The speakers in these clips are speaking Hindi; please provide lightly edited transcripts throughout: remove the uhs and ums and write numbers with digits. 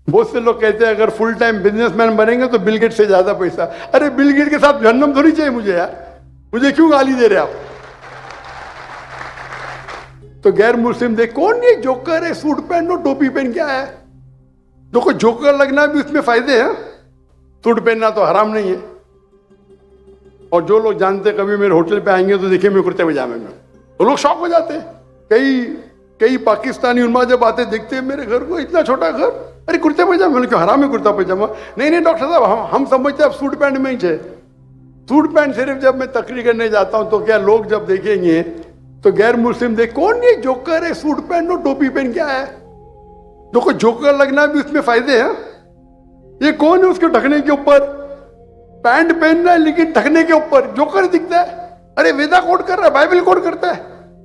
बहुत से लोग कहते हैं अगर फुल टाइम बिजनेसमैन बनेंगे तो बिल गेट से ज्यादा पैसा। अरे बिल गेट के साथ जहन्नम थोड़ी चाहिए मुझे यार, मुझे क्यों गाली दे रहे आप? तो गैर मुस्लिम देख कौन ये जोकर है, सूट पहन लो टोपी पहन के आया है। देखो जोकर लगना भी उसमें फायदे हैं, सूट पहनना तो हराम नहीं है। और जो लोग जानते कभी मेरे होटल पे आएंगे तो देखिए मैं कुर्ते पजामे में, वो लोग शौक हो जाते हैं। कई पाकिस्तानी उन्मा जब आते देखते हैं मेरे घर को, इतना छोटा घर, अरे कुर्ते पजामे, मैंने क्यों हराम है कुर्ता पजामा? नहीं डॉक्टर साहब हम समझते हैं आप सूट पैंट में ही थे। सूट पैंट सिर्फ जब मैं तकरीर करने जाता हूं तो क्या लोग जब देखेंगे तो गैर मुस्लिम देख कौन ये जोकर है, सूट पहन लो टोपी पहन के आया है। देखो जोकर लगना भी उसमें फायदे हैं। ये कौन है उसके ढकने के ऊपर, पैंट पहनना है लेकिन ढकने के ऊपर जोकर दिखता है। अरे वेदा कोड कर रहा है, बाइबल कोड करता है।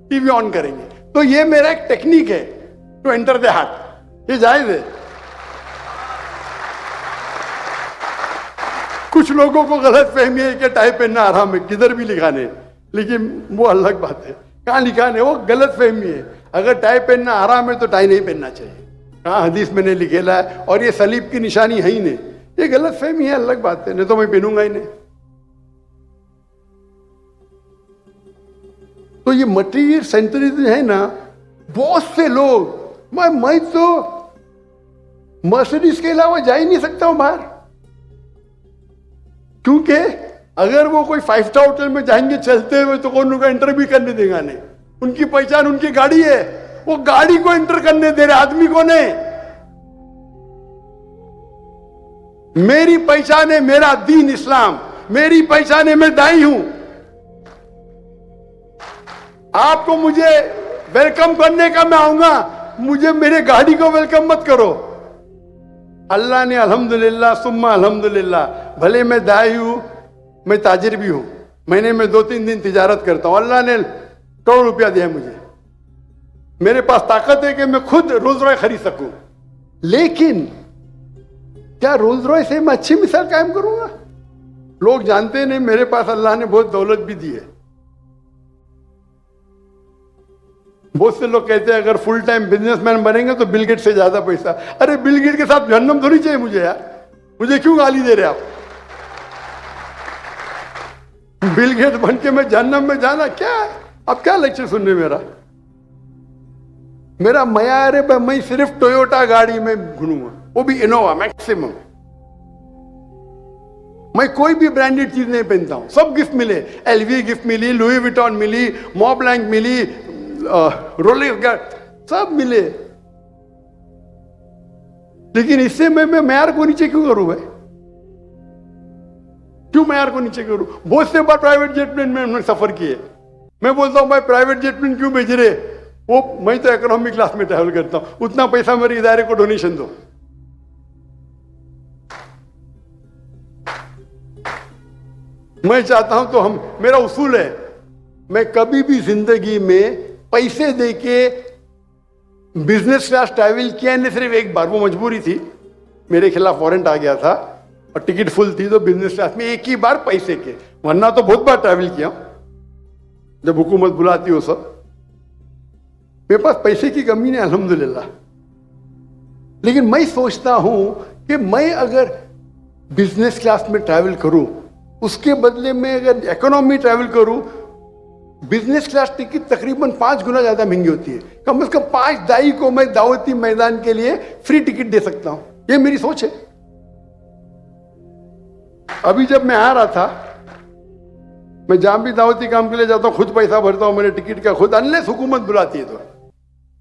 टीवी ऑन करेंगे तो ये मेरा एक टेक्निक है टू एंटर द हार्ट, ये जायज है। कुछ लोगों को गलत फहमी है कि टाई पहनना आराम है, किधर भी लिखा नहीं, लेकिन वो अलग बात है। कहाँ लिखा नहीं, वो गलत फहमी है। अगर टाई पहनना आराम है तो टाई नहीं पहनना चाहिए, कहाँ हदीस में नहीं लिखेला है। और ये सलीब की निशानी है ही नहीं, ये गलत फहमी है, अलग बात है। नहीं तो मैं पहनूंगा ही नहीं। तो ये मटीरियल सेंट्रिज्म है ना, बहुत से लोग, मैं तो मर्सिडीज के अलावा जा ही नहीं सकता हूं बाहर, क्योंकि अगर वो कोई 5 स्टार होटल में जाएंगे चलते हुए तो कौन उनका एंटर भी करने देगा नहीं। उनकी पहचान उनकी गाड़ी है, वो गाड़ी को एंटर करने दे रहे, आदमी को नहीं। मेरी पहचान है मेरा दीन इस्लाम, मेरी पहचान है मैं दाई हूं। आपको मुझे वेलकम करने का मैं आऊंगा, मुझे मेरे गाड़ी को वेलकम मत करो। अल्लाह ने अल्हम्दुलिल्लाह सुम्मा अल्हम्दुलिल्लाह, भले मैं दाई हूं, मैं ताजिर भी हूं, महीने में 2-3 दिन तिजारत करता हूं। अल्लाह ने करोड़ रुपया दिया मुझे, मेरे पास ताकत है कि मैं खुद रोल्स रॉयस खरीद सकूं। लेकिन क्या रोल्स रॉयस से मैं अच्छी मिसाल कायम करूंगा? लोग जानते नहीं मेरे पास अल्लाह ने बहुत दौलत भी दी है। बहुत से लोग कहते हैं अगर फुल टाइम बिजनेसमैन बनेंगे तो बिल गेट से ज्यादा पैसा। अरे बिल गेट के साथ जहन्नम थोड़ी चाहिए मुझे यार, मुझे क्यों गाली दे रहे आप? बिल गेट बन के मैं जहन्नम में जाना क्या है? अब क्या लेक्चर सुन रहे मेरा मयार है, मैं सिर्फ टोयोटा गाड़ी में घूमूंगा, वो भी इनोवा मैक्सिमम। मैं कोई भी ब्रांडेड चीज नहीं पहनता हूं, सब गिफ्ट मिले, एलवी गिफ्ट मिली, लुई विटॉन मिली, मॉब्लैंक मिली, रोलेक्स सब मिले। लेकिन इससे मैं मैयार को नीचे क्यों करूं भाई? क्यों मैयार को नीचे करूं? बहुत से बार प्राइवेट जेट में मैंने सफर किए, मैं बोलता हूं भाई प्राइवेट जेट में क्यों भेज रहे? वो मैं तो इकोनॉमी क्लास में ट्रैवल करता हूं, उतना पैसा मेरे इदारे को डोनेशन दो। मैं चाहता हूं तो मेरा उसूल है, मैं कभी भी जिंदगी में पैसे देके बिजनेस क्लास ट्रैवल किया नहीं, सिर्फ एक बार, वो मजबूरी थी, मेरे खिलाफ वारंट आ गया था और टिकट फुल थी, तो बिजनेस क्लास में एक ही बार पैसे के, वरना तो बहुत बार ट्रैवल किया जब हुकूमत बुलाती हो सब। मेरे पास पैसे की कमी नहीं अल्हम्दुलिल्लाह, लेकिन मैं सोचता हूं कि मैं अगर बिजनेस क्लास में ट्रैवल करूं, उसके बदले में अगर इकोनॉमी ट्रैवल करूं, बिजनेस क्लास टिकट तकरीबन 5 गुना ज्यादा महंगी होती है। कम से कम 5 दाई को मैं दावती मैदान के लिए फ्री टिकट दे सकता हूं, ये मेरी सोच है। अभी जब मैं आ रहा था, मैं जहां भी दावती काम के लिए जाता हूं खुद पैसा भरता हूं, मेरे टिकट का खुद, अनलेस हुकूमत बुलाती है। तो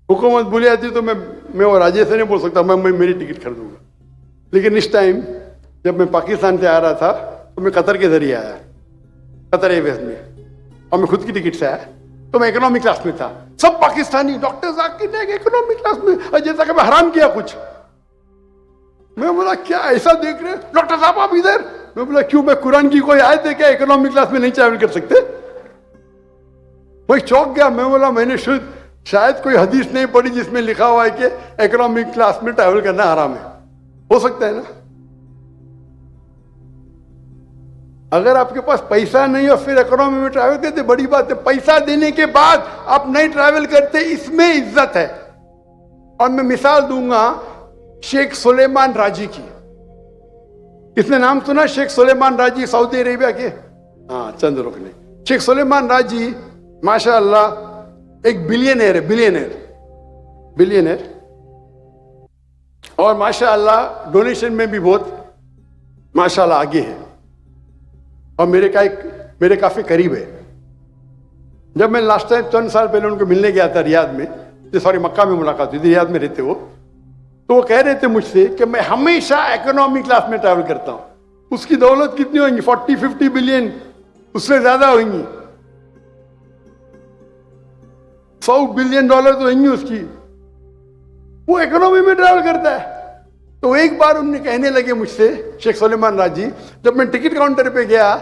हुकूमत बुलाती है तो मैं वो राजेश से नहीं बोल सकता मैं मेरी टिकट खरीदूंगा। लेकिन इस टाइम जब मैं पाकिस्तान से आ रहा था तो मैं कतर के जरिए आया, कतर एयरवेज में, और मैं खुद की टिकट से आया, तो मैं इकोनॉमी क्लास में था। सब Pakistani doctor Zakir economy class में, जैसा कि मैं हराम किया कुछ। मैं बोला क्या ऐसा देख रहे डॉक्टर साहब आप इधर? मैं बोला क्यों, मैं कुरान की कोई आयत है क्या इकोनॉमी क्लास में नहीं ट्रैवल कर सकते? मैं चौंक गया, मैं बोला मैंने शायद कोई हदीस नहीं पढ़ी जिसमें लिखा हुआ है कि इकोनॉमिक क्लास में ट्रैवल करना हराम है। हो सकता है ना? अगर आपके पास पैसा नहीं और फिर इकोनॉमी में ट्रैवल करते, बड़ी बात है। पैसा देने के बाद आप नहीं ट्रैवल करते, इसमें इज्जत है। और मैं मिसाल दूंगा शेख सुलेमान राजी की। किसने नाम सुना शेख सुलेमान राजी, सऊदी अरेबिया के? हाँ, चंद लोग ने। शेख सुलेमान राजी माशाअल्लाह एक बिलियनर है, बिलियनर, और माशाअल्लाह डोनेशन में भी बहुत माशाअल्लाह आगे है, और मेरे काफी करीब है। जब मैं लास्ट टाइम चंद साल पहले उनको मिलने गया था रियाद में, सॉरी मक्का में मुलाकात हुई थी, रियाद में रहते वो, तो वो कह रहे थे मुझसे कि मैं हमेशा इकोनॉमी क्लास में ट्रैवल करता हूं। उसकी दौलत कितनी होगी? 40-50 बिलियन, उससे ज्यादा होंगी। $100 बिलियन तो होंगी उसकी। वो इकोनॉमी में ट्रैवल करता है। तो एक बार उन्होंने कहने लगे मुझसे, शेख सुलेमान राजी, जब मैं टिकट काउंटर पे गया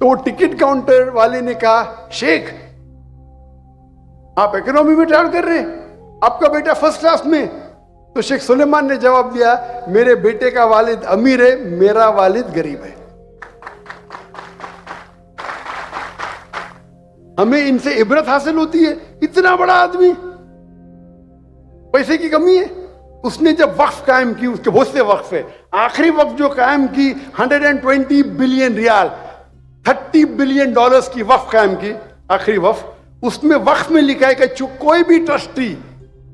तो वो टिकट काउंटर वाले ने कहा, शेख आप इकोनॉमी में ट्रैवल कर रहे हैं, आपका बेटा फर्स्ट क्लास में? तो शेख सुलेमान ने जवाब दिया, मेरे बेटे का वालिद अमीर है, मेरा वालिद गरीब है। हमें इनसे इबरत हासिल होती है। इतना बड़ा आदमी, पैसे की कमी है। उसने जब वक्फ कायम की, उसके बहुत से वक्फ है, आखिरी वक्फ जो कायम की 120 बिलियन रियाल, $30 बिलियन की वक्फ कायम की, आखिरी वक्फ। उसमें वक्फ में लिखा है कि कोई भी ट्रस्टी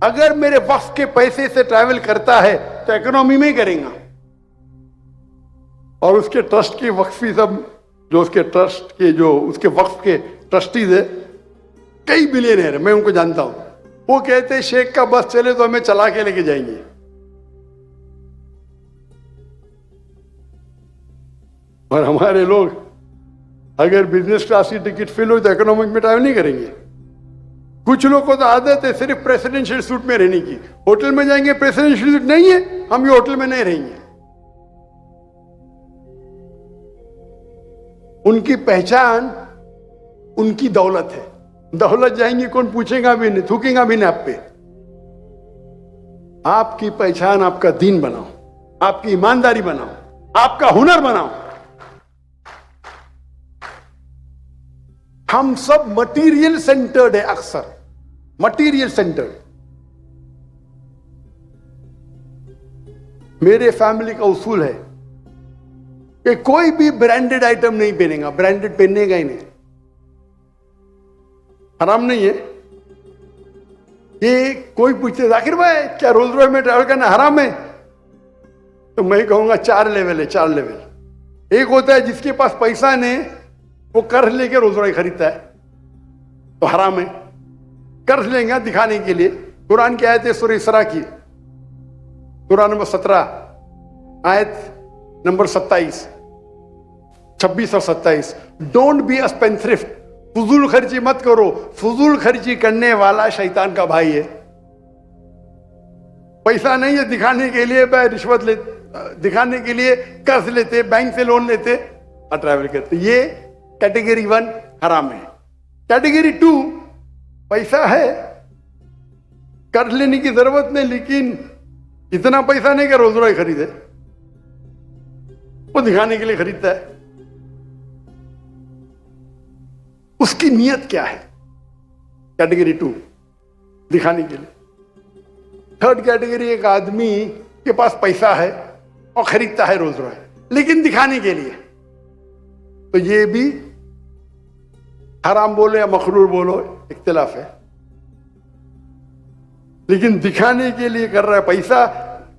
अगर मेरे वक्फ के पैसे से ट्रैवल करता है तो इकोनॉमी में ही करेगा। और उसके ट्रस्ट के वक्फी सब जो उसके ट्रस्ट के जो उसके वक्फ के ट्रस्टीज है, कई बिलियनर है, मैं उनको जानता हूं। वो कहते हैं शेख का बस चले तो हमें चला के लेके जाएंगे। और हमारे लोग अगर बिजनेस क्लास की टिकट फिल हो तो इकोनॉमिक में ट्रैवल नहीं करेंगे। कुछ लोग को तो आदत है सिर्फ प्रेसिडेंशियल सूट में रहने की। होटल में जाएंगे, प्रेसिडेंशियल सूट नहीं है, हम ये होटल में नहीं रहेंगे। उनकी पहचान उनकी दौलत है। दौलत जाएंगी, कौन पूछेगा भी नहीं, थूकेगा भी नहीं आप पे। आपकी पहचान आपका दीन बनाओ, आपकी ईमानदारी बनाओ, आपका हुनर बनाओ। हम सब मटेरियल सेंटर्ड है, अक्सर मटेरियल सेंटर्ड। मेरे फैमिली का उसूल है कि कोई भी ब्रांडेड आइटम नहीं पहनेगा, ब्रांडेड पहनेगा ही नहीं। हराम नहीं है ये। कोई पूछते जाकिर भाई क्या रोल्स रॉयस में ट्रैवल करना हराम है? तो मैं कहूंगा 4 लेवल है, 4 लेवल। एक होता है जिसके पास पैसा नहीं, वो कर्ज लेके रोल्स रॉयस खरीदता है, तो हराम है। कर्ज लेंगे दिखाने के लिए। कुरान की आयत है सूरह इसरा की, कुरान नंबर 17 आयत नंबर 26 और 27। डोंट बी अ स्पेंथ्रिफ्ट, फजूल खर्ची मत करो। फजूल खर्ची करने वाला शैतान का भाई है। पैसा नहीं है दिखाने के लिए, रिश्वत ले दिखाने के लिए कर्ज लेते, बैंक से लोन लेते और ट्रैवल करते। ये कैटेगरी 1 हराम है। कैटेगरी 2 पैसा है, कर्ज लेने की जरूरत नहीं, लेकिन इतना पैसा नहीं कि रोल्स रॉयस खरीदे, वो दिखाने के लिए खरीदता है। उसकी नियत क्या है? कैटेगरी 2 दिखाने के लिए। 3rd कैटेगरी एक आदमी के पास पैसा है और खरीदता है रोल्स रॉयस, लेकिन दिखाने के लिए। तो ये भी हराम बोलो या मखरूर बोलो, इख्तिलाफ है, लेकिन दिखाने के लिए कर रहा है। पैसा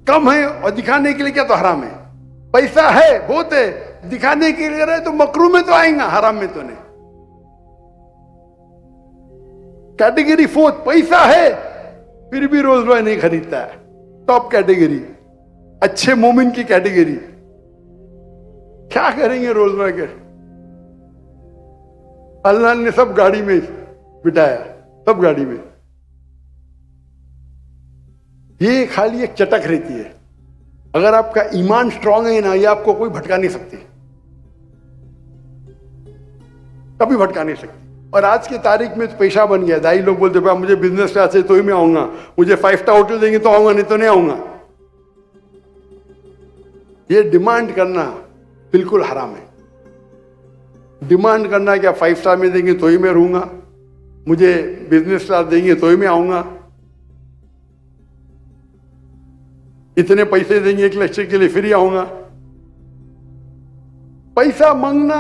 कम है और दिखाने के लिए क्या, तो हराम है। पैसा है बहुत है, दिखाने के लिए कर रहा है तो मकरूह में तो आएगा, हराम में तो नहीं। कैटेगरी 4 पैसा है फिर भी रोल्स रॉयस नहीं खरीदता है। टॉप कैटेगरी, अच्छे मोमिन की कैटेगरी। क्या करेंगे रोल्स रॉयस के? अल्लाह ने सब गाड़ी में बिठाया, सब गाड़ी में। ये खाली एक चटक रहती है। अगर आपका ईमान स्ट्रांग है ना, ये आपको कोई भटका नहीं सकती, कभी भटका नहीं सकती। और आज की तारीख में तो पेशा बन गया। दाई लोग बोलते भाई मुझे बिजनेस क्लास है तो ही मैं आऊंगा, मुझे 5 स्टार होटल देंगे तो आऊंगा, नहीं तो नहीं आऊंगा। ये डिमांड करना बिल्कुल हराम है। डिमांड करना क्या 5 स्टार में देंगे तो ही मैं रहूंगा, मुझे बिजनेस क्लास देंगे तो ही मैं आऊंगा। इतने पैसे देंगे, एक लेक्चर के लिए फ्री आऊंगा। पैसा मांगना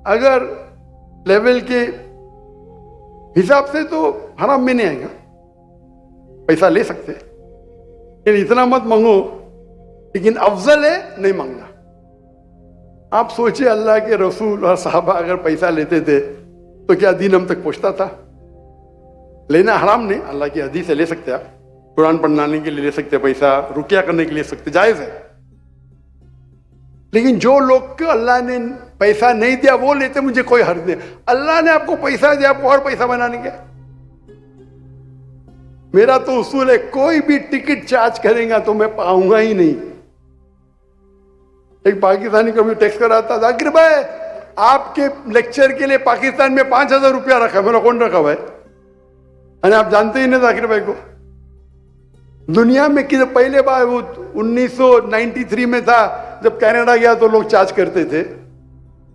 अगर लेवल के हिसाब से तो हराम में नहीं आएगा, पैसा ले सकते, लेकिन इतना मत मांगो। लेकिन अफजल है नहीं मांगना। आप सोचिए, अल्लाह के रसूल और साहबा अगर पैसा लेते थे तो क्या दीन हम तक पहुंचता था? लेना हराम नहीं, अल्लाह की हदीस से ले सकते आप, कुरान पढ़ाने के लिए ले सकते, पैसा रुकिया करने के लिए सकते, जायज है। लेकिन जो लोग को अल्लाह ने पैसा नहीं दिया वो लेते, मुझे कोई हर्ज नहीं। अल्लाह ने आपको पैसा दिया, आपको और पैसा बनाने का। मेरा तो उसूल है, कोई भी टिकट चार्ज करेगा तो मैं पाऊंगा ही नहीं। एक पाकिस्तानी कभी टेक्स्ट कर रहा था, जाकिर भाई आपके लेक्चर के लिए पाकिस्तान में 5,000 रुपया रखा। मैंने कौन रखा भाई? अरे आप जानते ही नहीं जाकिर भाई को। दुनिया में कि पहले बार वो 1993 में था, जब कनाडा गया तो लोग चार्ज करते थे।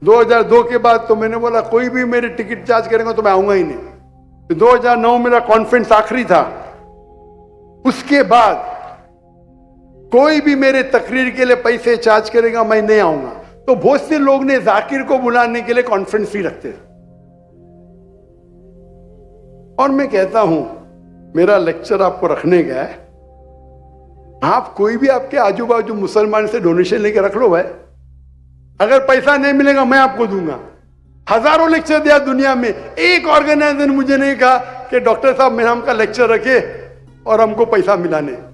2002 के बाद तो मैंने बोला कोई भी मेरे टिकट चार्ज करेगा तो मैं आऊंगा ही नहीं। 2009 मेरा कॉन्फ्रेंस आखिरी था, उसके बाद कोई भी मेरे तकरीर के लिए पैसे चार्ज करेगा मैं नहीं आऊंगा। तो बहुत से लोग ने जाकिर को बुलाने के लिए कॉन्फ्रेंस फी रखते थे। और मैं कहता हूं मेरा लेक्चर आपको रखने का है, आप कोई भी आपके आजू बाजू मुसलमान से डोनेशन लेके रख लो भाई। अगर पैसा नहीं मिलेगा मैं आपको दूंगा। हजारों लेक्चर दिया दुनिया में, एक ऑर्गेनाइजेशन मुझे नहीं कहा कि डॉक्टर साहब मेरा हमका लेक्चर रखे और हमको पैसा मिला नहीं।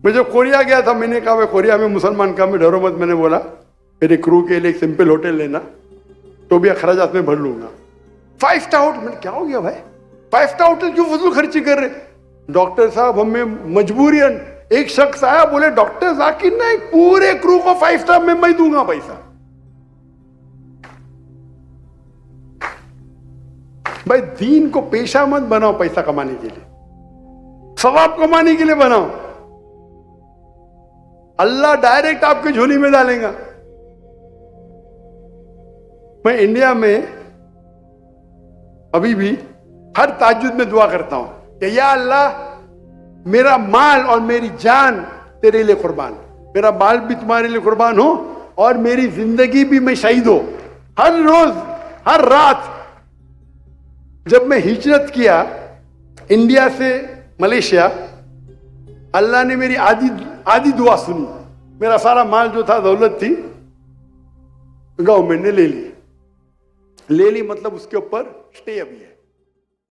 मैं जब कोरिया गया था, मैंने कहा मैं कोरिया में मुसलमान का, मैं डरो मत, मैंने बोला मेरे क्रू के लिए एक सिंपल होटल लेना तो भी अखराजात में भर लूंगा। 5 स्टार होटल, मैंने क्या हो गया भाई 5 स्टार होटल क्यों फजूल खर्ची कर रहे? डॉक्टर साहब हमें मजबूरियन, एक शख्स आया बोले डॉक्टर जाकिर ना पूरे क्रू को 5 स्टार में मैं दूंगा पैसा। भाई दीन को पेशा मत बनाओ पैसा कमाने के लिए, सवाब कमाने के लिए बनाओ। अल्लाह डायरेक्ट आपके झोली में डालेगा। मैं इंडिया में अभी भी हर ताज्जुद में दुआ करता हूं कि या अल्लाह मेरा माल और मेरी जान तेरे लिए कुर्बान, मेरा माल भी तुम्हारे लिए कुर्बान हो और मेरी जिंदगी भी मैं शहीद हो। हर रोज हर रात जब मैं हिजरत किया इंडिया से मलेशिया, अल्लाह ने मेरी आधी दुआ सुनी। मेरा सारा माल जो था, दौलत थी, गवर्नमेंट ने ले ली मतलब उसके ऊपर स्टे अभी है।